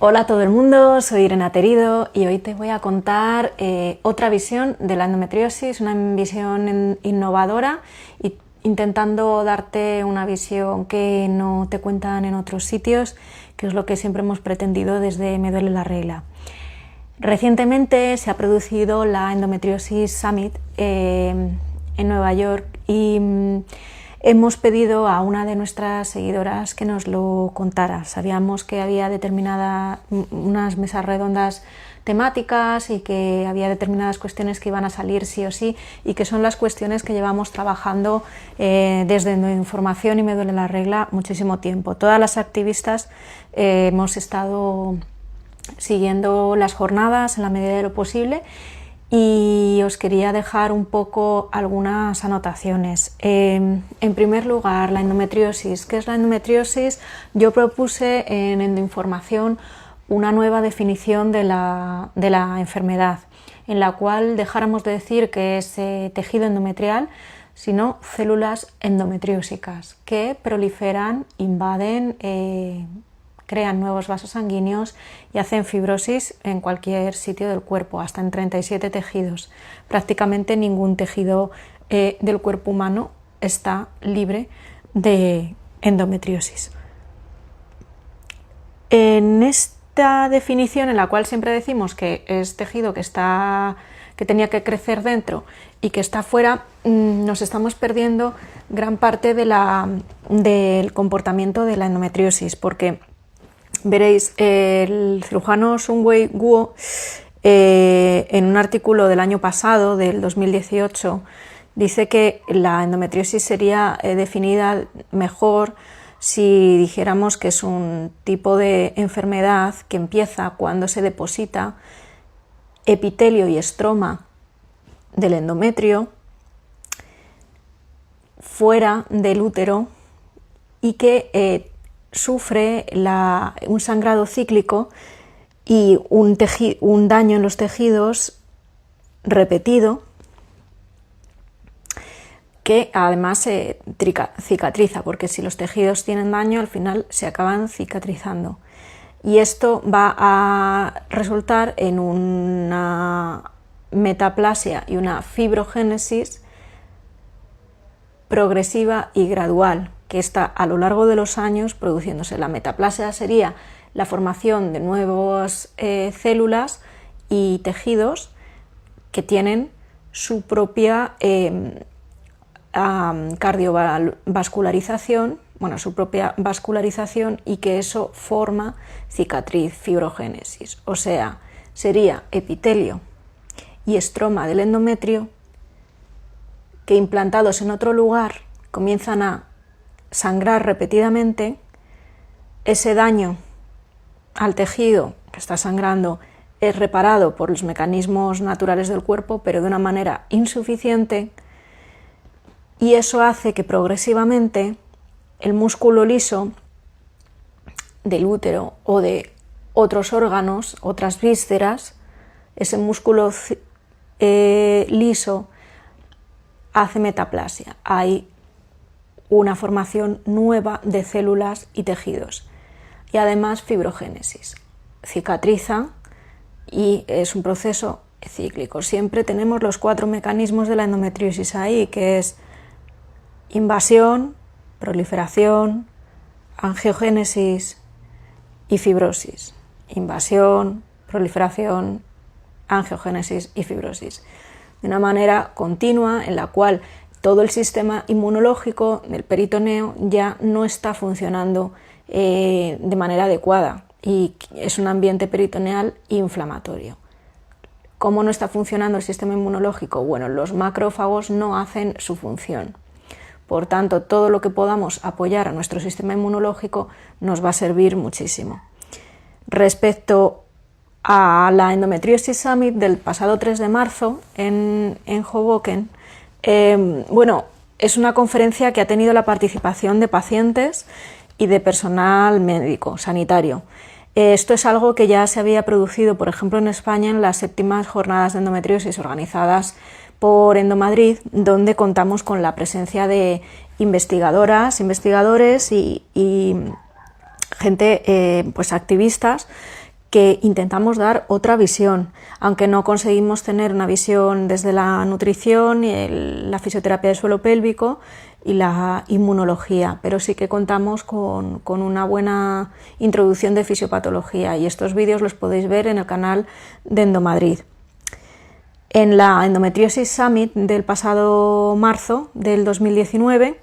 Hola a todo el mundo, soy Irene Aterido y hoy te voy a contar otra visión de la endometriosis, una visión innovadora y intentando darte una visión que no te cuentan en otros sitios, que es lo que siempre hemos pretendido desde Me duele la regla. Recientemente se ha producido la Endometriosis Summit en Nueva York y hemos pedido a una de nuestras seguidoras que nos lo contara. Sabíamos que había unas mesas redondas temáticas y que había determinadas cuestiones que iban a salir sí o sí y que son las cuestiones que llevamos trabajando desde Información y Me duele la regla muchísimo tiempo. Todas las activistas hemos estado siguiendo las jornadas en la medida de lo posible y os quería dejar un poco algunas anotaciones. En primer lugar, la endometriosis. ¿Qué es la endometriosis? Yo propuse en Endoinformación una nueva definición de la enfermedad, en la cual dejáramos de decir que es tejido endometrial, sino células endometriósicas que proliferan, invaden, crean nuevos vasos sanguíneos y hacen fibrosis en cualquier sitio del cuerpo, hasta en 37 tejidos. Prácticamente ningún tejido del cuerpo humano está libre de endometriosis. En esta definición, en la cual siempre decimos que es tejido que tenía que crecer dentro y que está fuera, nos estamos perdiendo gran parte del comportamiento de la endometriosis, porque veréis, el cirujano Sung-Wei Guo, en un artículo del año pasado, del 2018, dice que la endometriosis sería definida mejor si dijéramos que es un tipo de enfermedad que empieza cuando se deposita epitelio y estroma del endometrio fuera del útero y que sufre un sangrado cíclico y un daño en los tejidos repetido, que además se cicatriza, porque si los tejidos tienen daño al final se acaban cicatrizando, y esto va a resultar en una metaplasia y una fibrogénesis progresiva y gradual, que está a lo largo de los años produciéndose. La metaplasia sería la formación de nuevas células y tejidos que tienen su propia cardiovascularización, su propia vascularización, y que eso forma cicatriz, fibrogénesis. O sea, sería epitelio y estroma del endometrio que, implantados en otro lugar, comienzan a sangrar repetidamente. Ese daño al tejido que está sangrando es reparado por los mecanismos naturales del cuerpo, pero de una manera insuficiente, y eso hace que progresivamente el músculo liso del útero o de otros órganos, otras vísceras, ese músculo liso hace metaplasia. Hay una formación nueva de células y tejidos, y además fibrogénesis. Cicatriza y es un proceso cíclico. Siempre tenemos los 4 mecanismos de la endometriosis ahí, que es invasión, proliferación, angiogénesis y fibrosis. Invasión, proliferación, angiogénesis y fibrosis. De una manera continua, en la cual todo el sistema inmunológico del peritoneo ya no está funcionando de manera adecuada, y es un ambiente peritoneal inflamatorio. ¿Cómo no está funcionando el sistema inmunológico? Bueno, los macrófagos no hacen su función. Por tanto, todo lo que podamos apoyar a nuestro sistema inmunológico nos va a servir muchísimo. Respecto a la Endometriosis Summit del pasado 3 de marzo en Hoboken, es una conferencia que ha tenido la participación de pacientes y de personal médico, sanitario. Esto es algo que ya se había producido, por ejemplo, en España, en las 7ª jornadas de endometriosis organizadas por Endomadrid, donde contamos con la presencia de investigadoras, investigadores y gente, activistas, que intentamos dar otra visión, aunque no conseguimos tener una visión desde la nutrición, y la fisioterapia del suelo pélvico y la inmunología, pero sí que contamos con una buena introducción de fisiopatología, y estos vídeos los podéis ver en el canal de Endomadrid. En la Endometriosis Summit del pasado marzo del 2019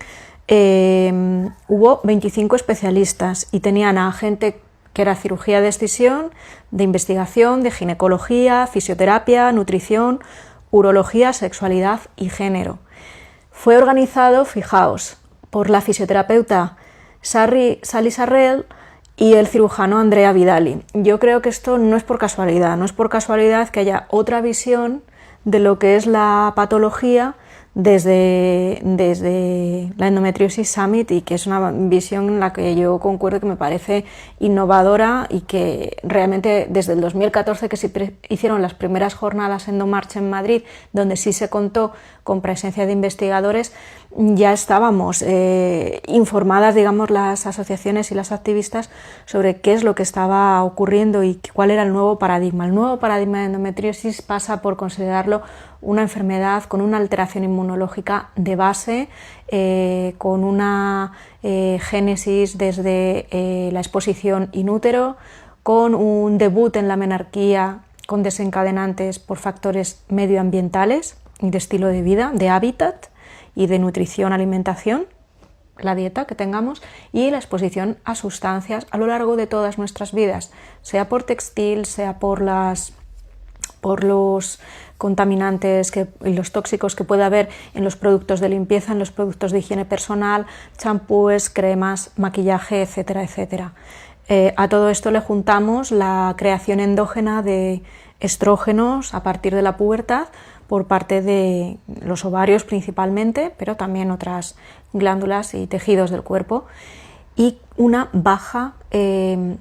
hubo 25 especialistas y tenían a gente que era cirugía de excisión, de investigación, de ginecología, fisioterapia, nutrición, urología, sexualidad y género. Fue organizado, fijaos, por la fisioterapeuta Sally Sarrell y el cirujano Andrea Vidali. Yo creo que esto no es por casualidad, no es por casualidad que haya otra visión de lo que es la patología desde la Endometriosis Summit, y que es una visión en la que yo concuerdo, que me parece innovadora, y que realmente desde el 2014, que se hicieron las primeras jornadas Endomarch en Madrid, donde sí se contó con presencia de investigadores, ya estábamos informadas, digamos, las asociaciones y las activistas sobre qué es lo que estaba ocurriendo y cuál era el nuevo paradigma. El nuevo paradigma de endometriosis pasa por considerarlo una enfermedad con una alteración inmunológica de base, con una génesis desde la exposición in útero, con un debut en la menarquía con desencadenantes por factores medioambientales y de estilo de vida, de hábitat y de nutrición, alimentación, la dieta que tengamos, y la exposición a sustancias a lo largo de todas nuestras vidas, sea por textil, sea por los contaminantes y los tóxicos que puede haber en los productos de limpieza, en los productos de higiene personal, champúes, cremas, maquillaje, etcétera, etcétera. A todo esto le juntamos la creación endógena de estrógenos a partir de la pubertad por parte de los ovarios principalmente, pero también otras glándulas y tejidos del cuerpo, y una baja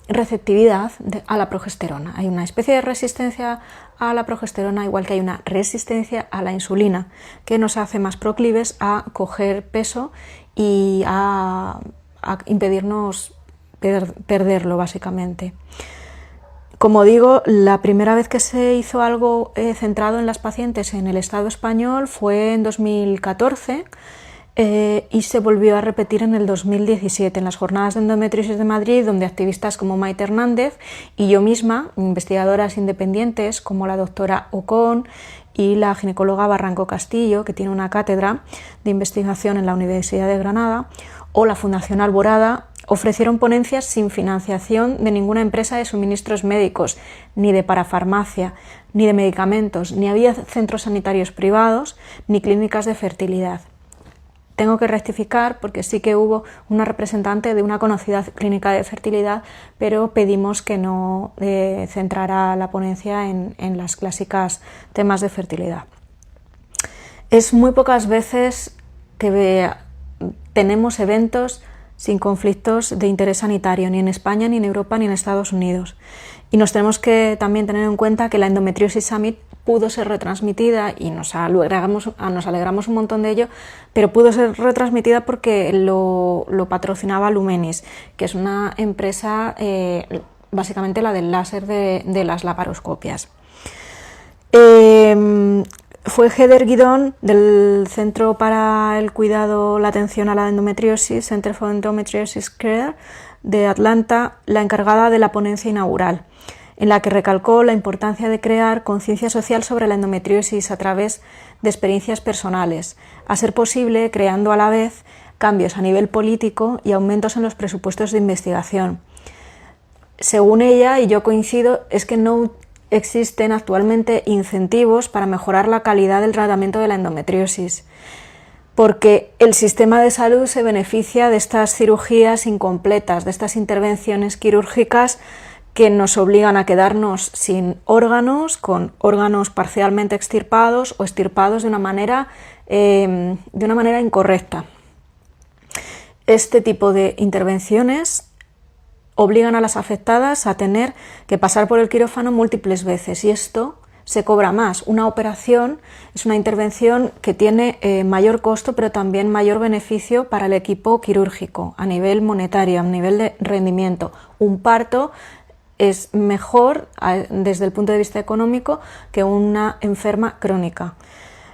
receptividad a la progesterona. Hay una especie de resistencia a la progesterona, igual que hay una resistencia a la insulina, que nos hace más proclives a coger peso y a impedirnos perderlo, básicamente. Como digo, la primera vez que se hizo algo centrado en las pacientes en el Estado español fue en 2014, y se volvió a repetir en el 2017 en las jornadas de endometriosis de Madrid, donde activistas como Maite Hernández y yo misma, investigadoras independientes como la doctora Ocon y la ginecóloga Barranco Castillo, que tiene una cátedra de investigación en la Universidad de Granada, o la Fundación Alborada, ofrecieron ponencias sin financiación de ninguna empresa de suministros médicos, ni de parafarmacia, ni de medicamentos, ni había centros sanitarios privados, ni clínicas de fertilidad. Tengo que rectificar, porque sí que hubo una representante de una conocida clínica de fertilidad, pero pedimos que no centrara la ponencia en las clásicas temas de fertilidad. Es muy pocas veces que tenemos eventos sin conflictos de interés sanitario, ni en España, ni en Europa, ni en Estados Unidos. Y nos tenemos que también tener en cuenta que la Endometriosis Summit pudo ser retransmitida, y nos alegramos un montón de ello, pero pudo ser retransmitida porque lo patrocinaba Lumenis, que es una empresa, básicamente la del láser de las laparoscopias. Fue Heather Guidon, del Centro para el Cuidado, la Atención a la Endometriosis, Center for Endometriosis Care, de Atlanta, la encargada de la ponencia inaugural, en la que recalcó la importancia de crear conciencia social sobre la endometriosis a través de experiencias personales, a ser posible creando a la vez cambios a nivel político y aumentos en los presupuestos de investigación. Según ella, y yo coincido, es que no existen actualmente incentivos para mejorar la calidad del tratamiento de la endometriosis, porque el sistema de salud se beneficia de estas cirugías incompletas, de estas intervenciones quirúrgicas que nos obligan a quedarnos sin órganos, con órganos parcialmente extirpados o extirpados de una manera incorrecta. Este tipo de intervenciones obligan a las afectadas a tener que pasar por el quirófano múltiples veces, y esto se cobra más. Una operación es una intervención que tiene mayor costo, pero también mayor beneficio para el equipo quirúrgico a nivel monetario, a nivel de rendimiento. Un parto es mejor desde el punto de vista económico que una enferma crónica.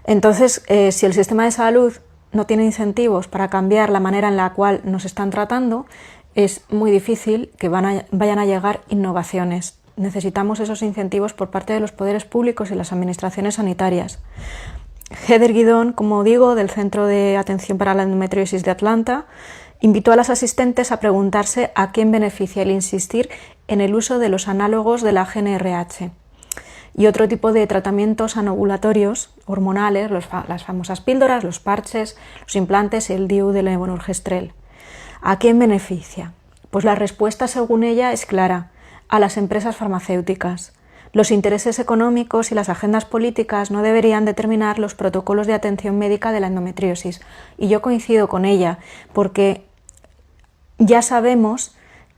Entonces, si el sistema de salud no tiene incentivos para cambiar la manera en la cual nos están tratando, es muy difícil que vayan a llegar innovaciones. Necesitamos esos incentivos por parte de los poderes públicos y las administraciones sanitarias. Heather Guidon, como digo, del Centro de Atención para la Endometriosis de Atlanta, invitó a las asistentes a preguntarse a quién beneficia el insistir en el uso de los análogos de la GnRH y otro tipo de tratamientos anovulatorios hormonales, las famosas píldoras, los parches, los implantes y el DIU de levonorgestrel. ¿A quién beneficia? Pues la respuesta, según ella, es clara: a las empresas farmacéuticas. Los intereses económicos y las agendas políticas no deberían determinar los protocolos de atención médica de la endometriosis. Y yo coincido con ella, porque ya sabemos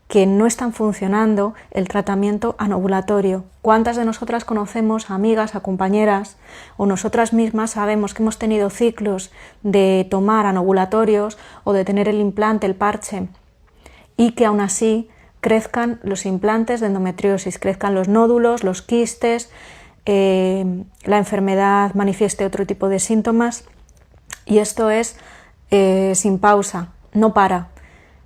que no están funcionando el tratamiento anovulatorio. ¿Cuántas de nosotras conocemos a amigas, a compañeras, o nosotras mismas sabemos que hemos tenido ciclos de tomar anovulatorios o de tener el implante, el parche, y que aún así crezcan los implantes de endometriosis, crezcan los nódulos, los quistes, la enfermedad manifieste otro tipo de síntomas, y esto es sin pausa, no para.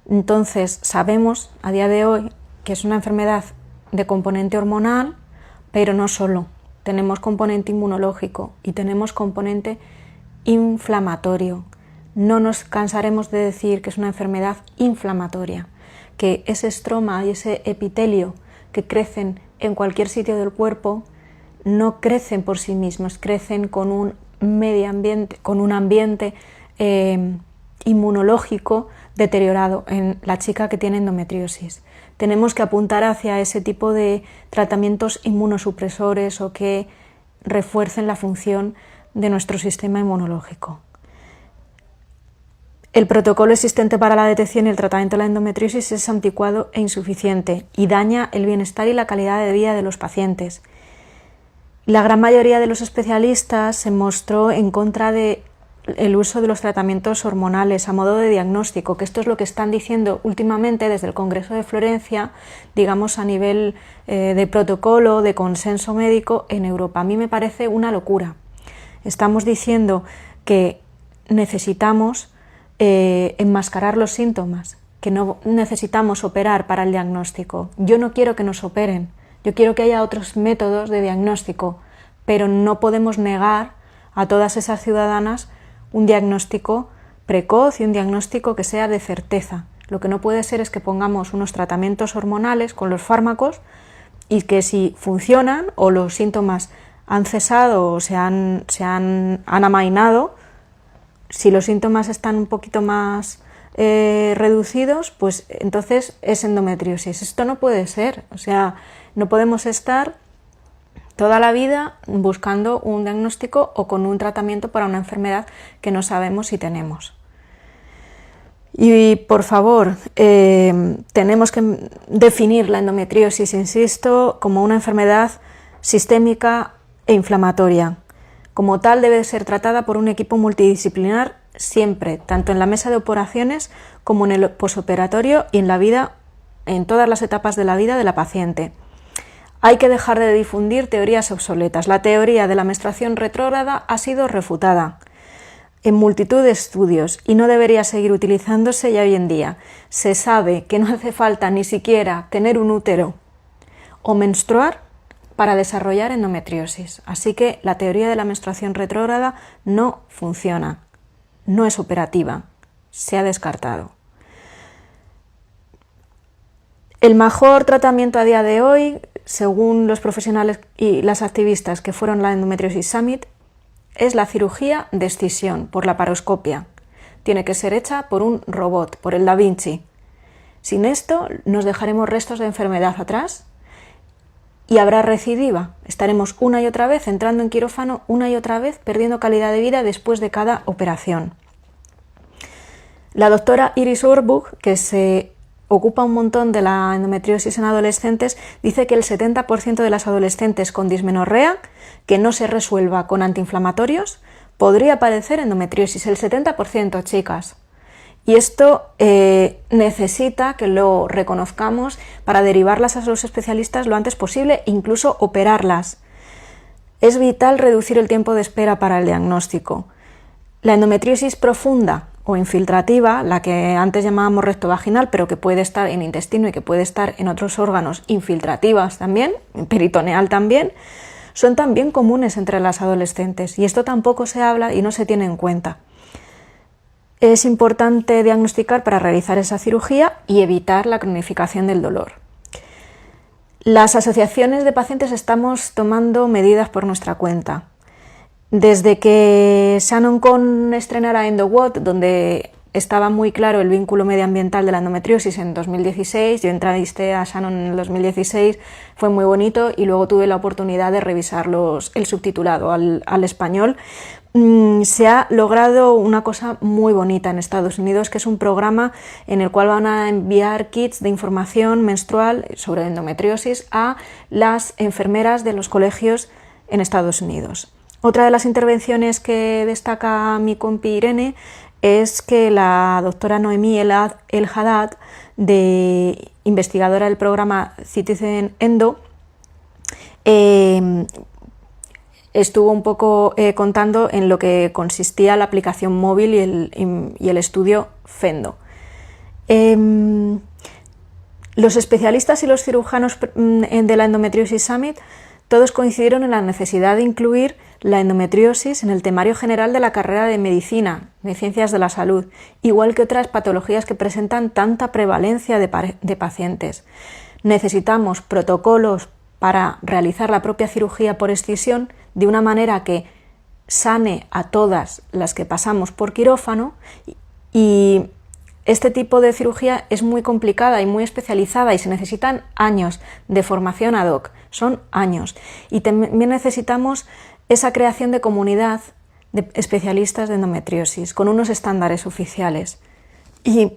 Entonces sabemos a día de hoy que es una enfermedad de componente hormonal, pero no solo. Tenemos componente inmunológico y tenemos componente inflamatorio. No nos cansaremos de decir que es una enfermedad inflamatoria, que ese estroma y ese epitelio que crecen en cualquier sitio del cuerpo no crecen por sí mismos, crecen con un medio ambiente, con un ambiente inmunológico deteriorado en la chica que tiene endometriosis. Tenemos que apuntar hacia ese tipo de tratamientos inmunosupresores o que refuercen la función de nuestro sistema inmunológico. El protocolo existente para la detección y el tratamiento de la endometriosis es anticuado e insuficiente y daña el bienestar y la calidad de vida de los pacientes. La gran mayoría de los especialistas se mostró en contra del uso de los tratamientos hormonales a modo de diagnóstico, que esto es lo que están diciendo últimamente desde el Congreso de Florencia, digamos a nivel de protocolo, de consenso médico en Europa. A mí me parece una locura. Estamos diciendo que necesitamos enmascarar los síntomas, que no necesitamos operar para el diagnóstico. Yo no quiero que nos operen, yo quiero que haya otros métodos de diagnóstico, pero no podemos negar a todas esas ciudadanas un diagnóstico precoz y un diagnóstico que sea de certeza. Lo que no puede ser es que pongamos unos tratamientos hormonales con los fármacos y que si funcionan o los síntomas han cesado o se han amainado, si los síntomas están un poquito más reducidos, pues entonces es endometriosis. Esto no puede ser, o sea, no podemos estar toda la vida buscando un diagnóstico o con un tratamiento para una enfermedad que no sabemos si tenemos. Y por favor, tenemos que definir la endometriosis, insisto, como una enfermedad sistémica e inflamatoria. Como tal, debe ser tratada por un equipo multidisciplinar siempre, tanto en la mesa de operaciones como en el posoperatorio y en la vida, en todas las etapas de la vida de la paciente. Hay que dejar de difundir teorías obsoletas. La teoría de la menstruación retrógrada ha sido refutada en multitud de estudios y no debería seguir utilizándose ya hoy en día. Se sabe que no hace falta ni siquiera tener un útero o menstruar para desarrollar endometriosis. Así que la teoría de la menstruación retrógrada no funciona, no es operativa, se ha descartado. El mejor tratamiento a día de hoy, según los profesionales y las activistas que fueron a la Endometriosis Summit, es la cirugía de escisión por laparoscopia. Tiene que ser hecha por un robot, por el Da Vinci. Sin esto nos dejaremos restos de enfermedad atrás y habrá recidiva. Estaremos una y otra vez entrando en quirófano, una y otra vez perdiendo calidad de vida después de cada operación. La doctora Iris Orbuch, que se ocupa un montón de la endometriosis en adolescentes, dice que el 70% de las adolescentes con dismenorrea que no se resuelva con antiinflamatorios podría padecer endometriosis. El 70%, chicas. Y esto necesita que lo reconozcamos para derivarlas a los especialistas lo antes posible, incluso operarlas. Es vital reducir el tiempo de espera para el diagnóstico. La endometriosis profunda o infiltrativa, la que antes llamábamos rectovaginal, pero que puede estar en intestino y que puede estar en otros órganos, infiltrativas también, peritoneal también, son también comunes entre las adolescentes, y esto tampoco se habla y no se tiene en cuenta. Es importante diagnosticar para realizar esa cirugía y evitar la cronificación del dolor. Las asociaciones de pacientes estamos tomando medidas por nuestra cuenta. Desde que Shannon Kohn estrenara EndoWhat, donde estaba muy claro el vínculo medioambiental de la endometriosis en 2016, yo entrevisté a Shannon en el 2016, fue muy bonito, y luego tuve la oportunidad de revisar el subtitulado al español. Se ha logrado una cosa muy bonita en Estados Unidos, que es un programa en el cual van a enviar kits de información menstrual sobre endometriosis a las enfermeras de los colegios en Estados Unidos. Otra de las intervenciones que destaca mi compi Irene es que la doctora Noemí El Haddad, investigadora del programa Citizen Endo, estuvo un poco contando en lo que consistía la aplicación móvil y el estudio FENDO. Los especialistas y los cirujanos de la Endometriosis Summit todos coincidieron en la necesidad de incluir la endometriosis en el temario general de la carrera de medicina, de ciencias de la salud, igual que otras patologías que presentan tanta prevalencia de pacientes. Necesitamos protocolos para realizar la propia cirugía por excisión de una manera que sane a todas las que pasamos por quirófano, y este tipo de cirugía es muy complicada y muy especializada y se necesitan años de formación ad hoc, son años. Y también necesitamos esa creación de comunidad de especialistas de endometriosis con unos estándares oficiales. Y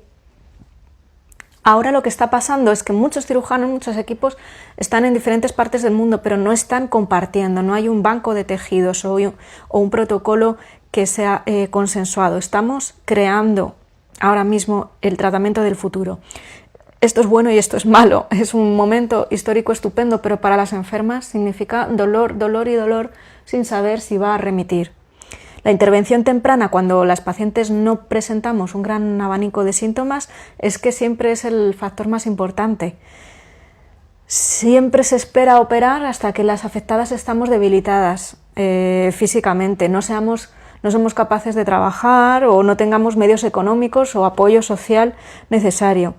ahora lo que está pasando es que muchos cirujanos, muchos equipos están en diferentes partes del mundo, pero no están compartiendo, no hay un banco de tejidos o un protocolo que sea consensuado. Estamos creando ahora mismo el tratamiento del futuro. Esto es bueno y esto es malo, es un momento histórico estupendo, pero para las enfermas significa dolor, dolor y dolor sin saber si va a remitir. La intervención temprana, cuando las pacientes no presentamos un gran abanico de síntomas, es que siempre es el factor más importante. Siempre se espera operar hasta que las afectadas estamos debilitadas físicamente, no somos capaces de trabajar o no tengamos medios económicos o apoyo social necesario.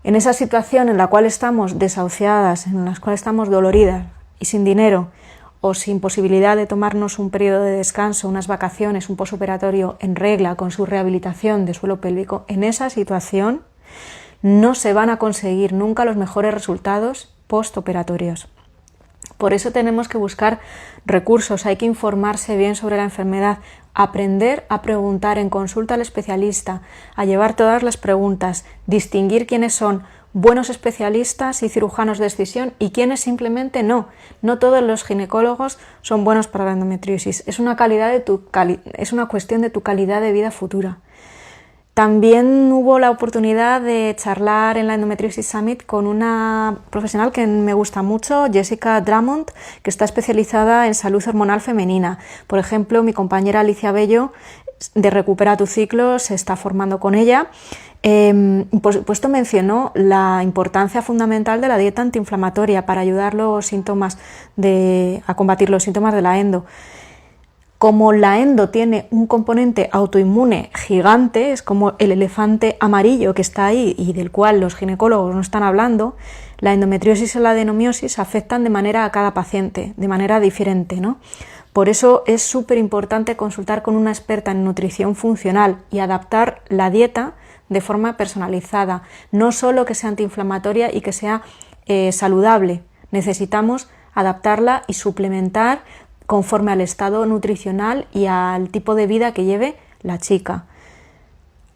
En esa situación en la cual estamos desahuciadas, en la cual estamos doloridas y sin dinero, o sin posibilidad de tomarnos un periodo de descanso, unas vacaciones, un posoperatorio en regla con su rehabilitación de suelo pélvico, en esa situación no se van a conseguir nunca los mejores resultados postoperatorios. Por eso tenemos que buscar recursos, hay que informarse bien sobre la enfermedad, aprender a preguntar en consulta al especialista, a llevar todas las preguntas, distinguir quiénes son buenos especialistas y cirujanos de excisión y quiénes simplemente no. No todos los ginecólogos son buenos para la endometriosis, es una cuestión de tu calidad de vida futura. También hubo la oportunidad de charlar en la Endometriosis Summit con una profesional que me gusta mucho, Jessica Drummond, que está especializada en salud hormonal femenina. Por ejemplo, mi compañera Alicia Bello de Recupera tu Ciclo se está formando con ella. Por supuesto, mencionó la importancia fundamental de la dieta antiinflamatoria para ayudar a combatir los síntomas de la endo. Como la endo tiene un componente autoinmune gigante, es como el elefante amarillo que está ahí y del cual los ginecólogos no están hablando, la endometriosis y la adenomiosis afectan de manera a cada paciente, de manera diferente, ¿no? Por eso es súper importante consultar con una experta en nutrición funcional y adaptar la dieta de forma personalizada, no solo que sea antiinflamatoria y que sea saludable, necesitamos adaptarla y suplementar conforme al estado nutricional y al tipo de vida que lleve la chica.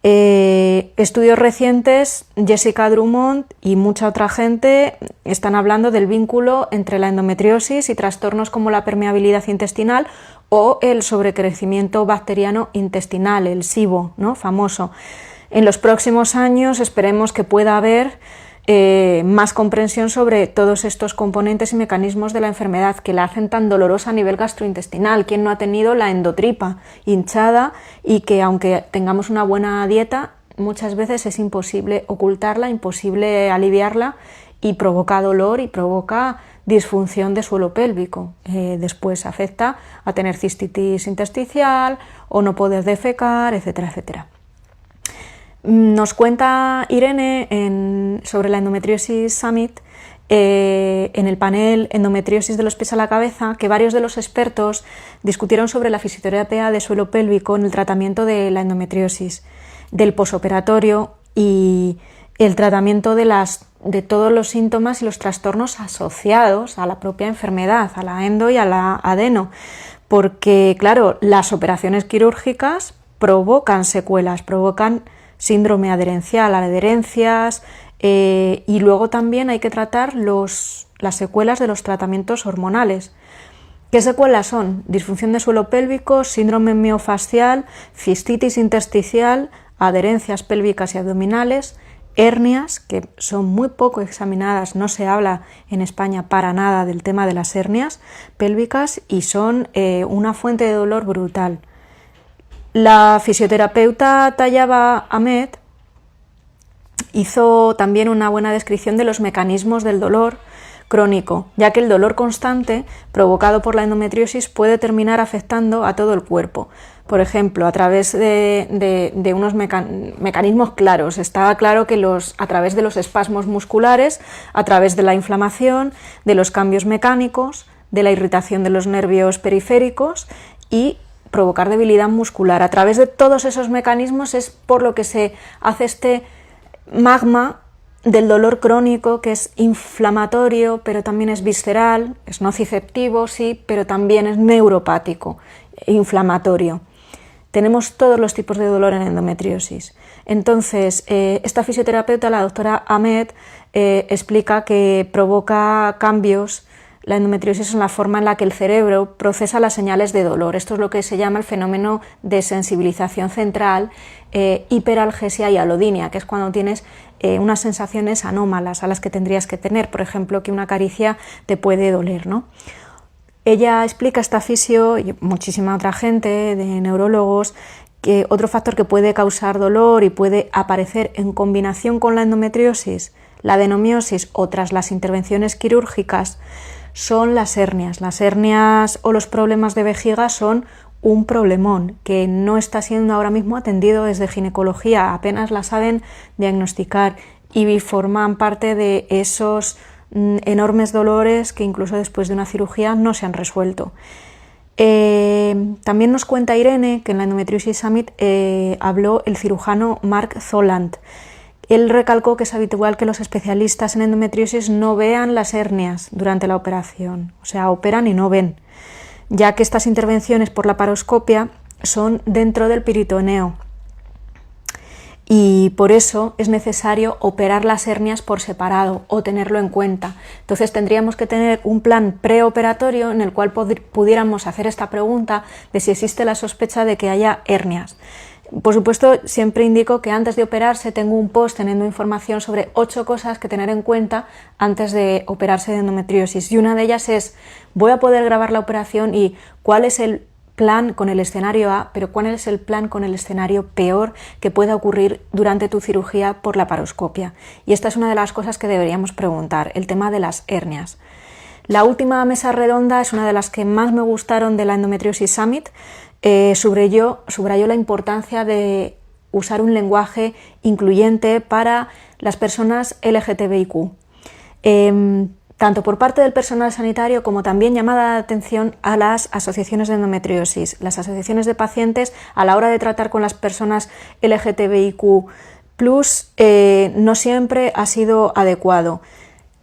Estudios recientes, Jessica Drummond y mucha otra gente están hablando del vínculo entre la endometriosis y trastornos como la permeabilidad intestinal o el sobrecrecimiento bacteriano intestinal, el SIBO, ¿no? Famoso. En los próximos años esperemos que pueda haber más comprensión sobre todos estos componentes y mecanismos de la enfermedad que la hacen tan dolorosa a nivel gastrointestinal. ¿Quién no ha tenido la endotripa hinchada y que aunque tengamos una buena dieta, muchas veces es imposible ocultarla, imposible aliviarla y provoca dolor y provoca disfunción de suelo pélvico? Después afecta a tener cistitis intersticial o no poder defecar, etcétera, etcétera. Nos cuenta Irene sobre la Endometriosis Summit, en el panel Endometriosis de los pies a la cabeza, que varios de los expertos discutieron sobre la fisioterapia de suelo pélvico en el tratamiento de la endometriosis, del posoperatorio y el tratamiento de todos los síntomas y los trastornos asociados a la propia enfermedad, a la endo y a la adeno, porque claro, las operaciones quirúrgicas provocan secuelas, provocan síndrome adherencial, adherencias, y luego también hay que tratar las secuelas de los tratamientos hormonales. ¿Qué secuelas son? Disfunción de suelo pélvico, síndrome miofascial, cistitis intersticial, adherencias pélvicas y abdominales, hernias, que son muy poco examinadas, no se habla en España para nada del tema de las hernias pélvicas y son una fuente de dolor brutal. La fisioterapeuta Tayaba Ahmed hizo también una buena descripción de los mecanismos del dolor crónico, ya que el dolor constante provocado por la endometriosis puede terminar afectando a todo el cuerpo. Por ejemplo, a través de unos mecanismos claros. Está claro que a través de los espasmos musculares, a través de la inflamación, de los cambios mecánicos, de la irritación de los nervios periféricos y provocar debilidad muscular. A través de todos esos mecanismos es por lo que se hace este magma del dolor crónico, que es inflamatorio, pero también es visceral, es nociceptivo, sí, pero también es neuropático, inflamatorio. Tenemos todos los tipos de dolor en endometriosis. Entonces, esta fisioterapeuta, la doctora Ahmed, explica que provoca cambios la endometriosis en la forma en la que el cerebro procesa las señales de dolor. Esto es lo que se llama el fenómeno de sensibilización central, hiperalgesia y alodinia, que es cuando tienes unas sensaciones anómalas a las que tendrías que tener, por ejemplo, que una caricia te puede doler, ¿no? Ella explica, esta fisio y muchísima otra gente, de neurólogos, que otro factor que puede causar dolor y puede aparecer en combinación con la endometriosis, la adenomiosis o tras las intervenciones quirúrgicas, son las hernias. Las hernias o los problemas de vejiga son un problemón que no está siendo ahora mismo atendido desde ginecología, apenas la saben diagnosticar y forman parte de esos enormes dolores que incluso después de una cirugía no se han resuelto. También nos cuenta Irene que en la Endometriosis Summit habló el cirujano Mark Zoland. Él recalcó que es habitual que los especialistas en endometriosis no vean las hernias durante la operación, o sea, operan y no ven, ya que estas intervenciones por laparoscopia son dentro del peritoneo y por eso es necesario operar las hernias por separado o tenerlo en cuenta. Entonces tendríamos que tener un plan preoperatorio en el cual pudiéramos hacer esta pregunta de si existe la sospecha de que haya hernias. Por supuesto, siempre indico que antes de operarse tengo un post teniendo información sobre 8 cosas que tener en cuenta antes de operarse de endometriosis, y una de ellas es: voy a poder grabar la operación y cuál es el plan con el escenario A, pero cuál es el plan con el escenario peor que pueda ocurrir durante tu cirugía por laparoscopia. Y esta es una de las cosas que deberíamos preguntar, el tema de las hernias. La última mesa redonda es una de las que más me gustaron de la Endometriosis Summit. Subrayó la importancia de usar un lenguaje incluyente para las personas LGTBIQ, tanto por parte del personal sanitario como también llamada de atención a las asociaciones de endometriosis. Las asociaciones de pacientes, a la hora de tratar con las personas LGTBIQ+, no siempre ha sido adecuado.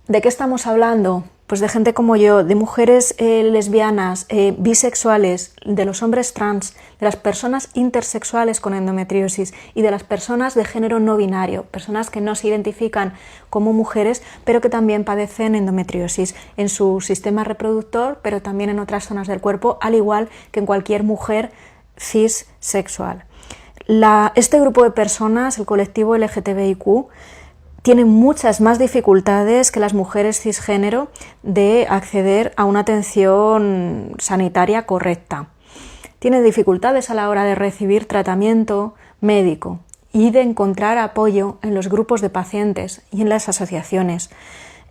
¿De qué estamos hablando? Pues de gente como yo, de mujeres lesbianas, bisexuales, de los hombres trans, de las personas intersexuales con endometriosis y de las personas de género no binario, personas que no se identifican como mujeres, pero que también padecen endometriosis en su sistema reproductor, pero también en otras zonas del cuerpo, al igual que en cualquier mujer cissexual. Este grupo de personas, el colectivo LGTBIQ, tiene muchas más dificultades que las mujeres cisgénero de acceder a una atención sanitaria correcta. Tiene dificultades a la hora de recibir tratamiento médico y de encontrar apoyo en los grupos de pacientes y en las asociaciones.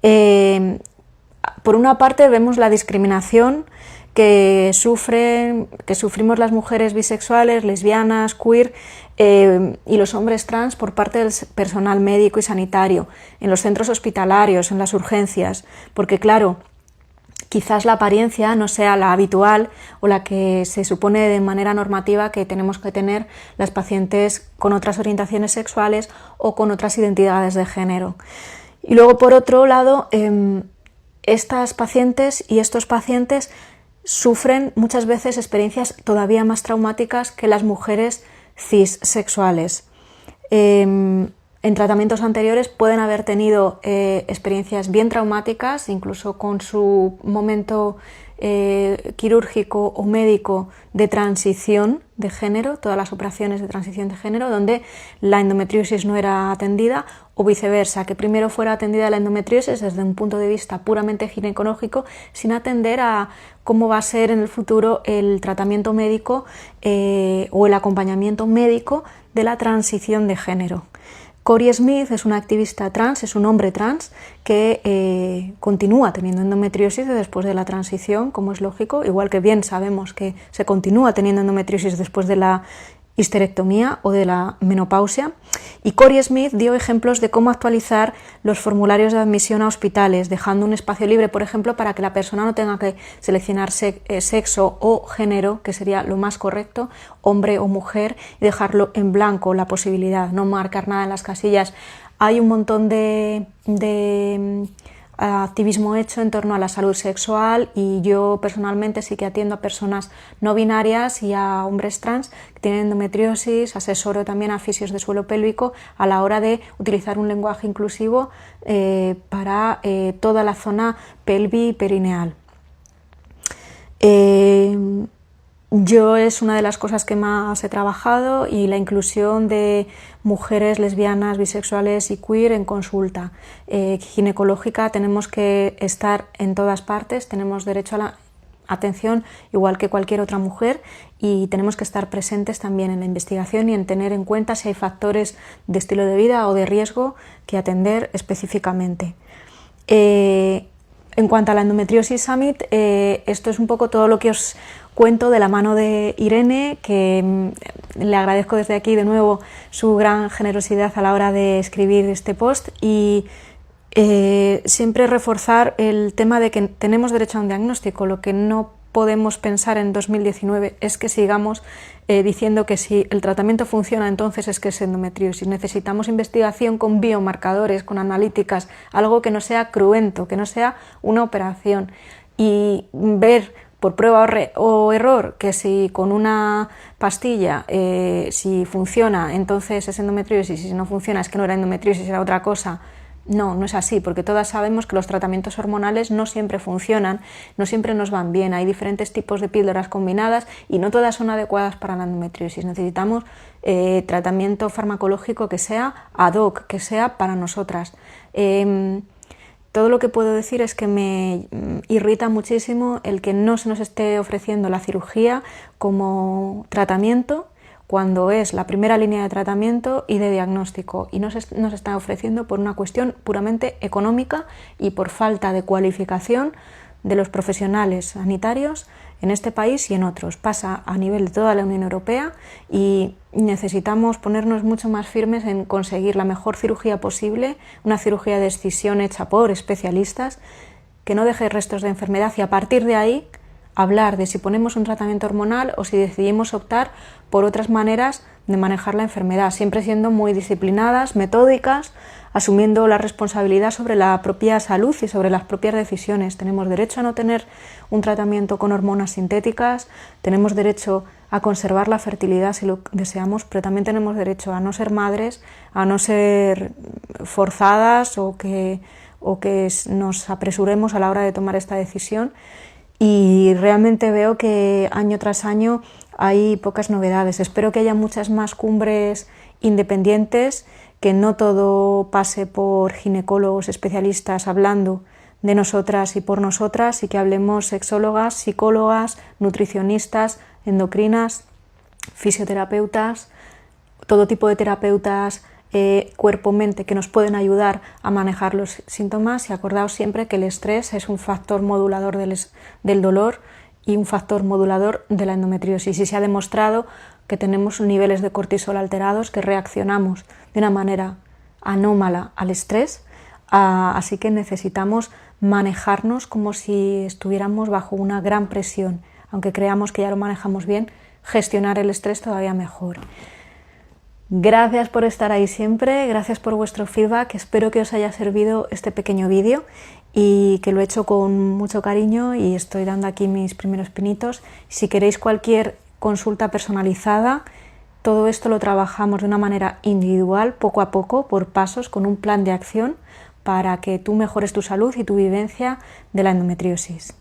Por una parte vemos la discriminación que sufrimos las mujeres bisexuales, lesbianas, queer y los hombres trans por parte del personal médico y sanitario, en los centros hospitalarios, en las urgencias, porque claro, quizás la apariencia no sea la habitual o la que se supone de manera normativa que tenemos que tener las pacientes con otras orientaciones sexuales o con otras identidades de género. Y luego, por otro lado, estas pacientes y estos pacientes sufren muchas veces experiencias todavía más traumáticas que las mujeres cissexuales. En tratamientos anteriores pueden haber tenido experiencias bien traumáticas, incluso con su momento quirúrgico o médico de transición de género, todas las operaciones de transición de género, donde la endometriosis no era atendida, o viceversa, que primero fuera atendida la endometriosis desde un punto de vista puramente ginecológico, sin atender a cómo va a ser en el futuro el tratamiento médico o el acompañamiento médico de la transición de género. Cory Smith es una activista trans, es un hombre trans que continúa teniendo endometriosis después de la transición, como es lógico, igual que bien sabemos que se continúa teniendo endometriosis después de la histerectomía o de la menopausia. Y Cory Smith dio ejemplos de cómo actualizar los formularios de admisión a hospitales, dejando un espacio libre, por ejemplo, para que la persona no tenga que seleccionar sexo o género, que sería lo más correcto, hombre o mujer, y dejarlo en blanco la posibilidad, no marcar nada en las casillas. Hay un montón de activismo hecho en torno a la salud sexual y yo personalmente sí que atiendo a personas no binarias y a hombres trans que tienen endometriosis, asesoro también a fisios de suelo pélvico a la hora de utilizar un lenguaje inclusivo para toda la zona pelvi-perineal. Yo es una de las cosas que más he trabajado y la inclusión de mujeres lesbianas, bisexuales y queer en consulta ginecológica. Tenemos que estar en todas partes, tenemos derecho a la atención igual que cualquier otra mujer y tenemos que estar presentes también en la investigación y en tener en cuenta si hay factores de estilo de vida o de riesgo que atender específicamente. En cuanto a la Endometriosis Summit, esto es un poco todo lo que os cuento de la mano de Irene, que le agradezco desde aquí de nuevo su gran generosidad a la hora de escribir este post y siempre reforzar el tema de que tenemos derecho a un diagnóstico. Lo que no podemos pensar en 2019 es que sigamos diciendo que si el tratamiento funciona entonces es que es endometriosis. Necesitamos investigación con biomarcadores, con analíticas, algo que no sea cruento, que no sea una operación y ver por prueba o error que si con una pastilla si funciona entonces es endometriosis y si no funciona es que no era endometriosis, era otra cosa. No, no es así, porque todas sabemos que los tratamientos hormonales no siempre funcionan, no siempre nos van bien, hay diferentes tipos de píldoras combinadas y no todas son adecuadas para la endometriosis. Necesitamos tratamiento farmacológico que sea ad hoc, que sea para nosotras. Todo lo que puedo decir es que me irrita muchísimo el que no se nos esté ofreciendo la cirugía como tratamiento cuando es la primera línea de tratamiento y de diagnóstico y nos está ofreciendo por una cuestión puramente económica y por falta de cualificación de los profesionales sanitarios en este país y en otros. Pasa a nivel de toda la Unión Europea y necesitamos ponernos mucho más firmes en conseguir la mejor cirugía posible, una cirugía de excisión hecha por especialistas que no deje restos de enfermedad y a partir de ahí hablar de si ponemos un tratamiento hormonal o si decidimos optar por otras maneras de manejar la enfermedad, siempre siendo muy disciplinadas, metódicas, asumiendo la responsabilidad sobre la propia salud y sobre las propias decisiones. Tenemos derecho a no tener un tratamiento con hormonas sintéticas, tenemos derecho a conservar la fertilidad si lo deseamos, pero también tenemos derecho a no ser madres, a no ser forzadas o que nos apresuremos a la hora de tomar esta decisión. y realmente veo que año tras año hay pocas novedades. Espero que haya muchas más cumbres independientes, que no todo pase por ginecólogos especialistas hablando de nosotras y por nosotras, y que hablemos sexólogas, psicólogas, nutricionistas, endocrinas, fisioterapeutas, todo tipo de terapeutas, cuerpo-mente, que nos pueden ayudar a manejar los síntomas. Y acordaos siempre que el estrés es un factor modulador del dolor y un factor modulador de la endometriosis, y se ha demostrado que tenemos niveles de cortisol alterados, que reaccionamos de una manera anómala al estrés, así que necesitamos manejarnos como si estuviéramos bajo una gran presión. Aunque creamos que ya lo manejamos bien, gestionar el estrés todavía mejor. Gracias por estar ahí siempre, gracias por vuestro feedback, espero que os haya servido este pequeño vídeo y que lo he hecho con mucho cariño y estoy dando aquí mis primeros pinitos. Si queréis cualquier consulta personalizada, todo esto lo trabajamos de una manera individual, poco a poco, por pasos, con un plan de acción para que tú mejores tu salud y tu vivencia de la endometriosis.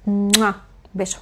¡Mua! Beso.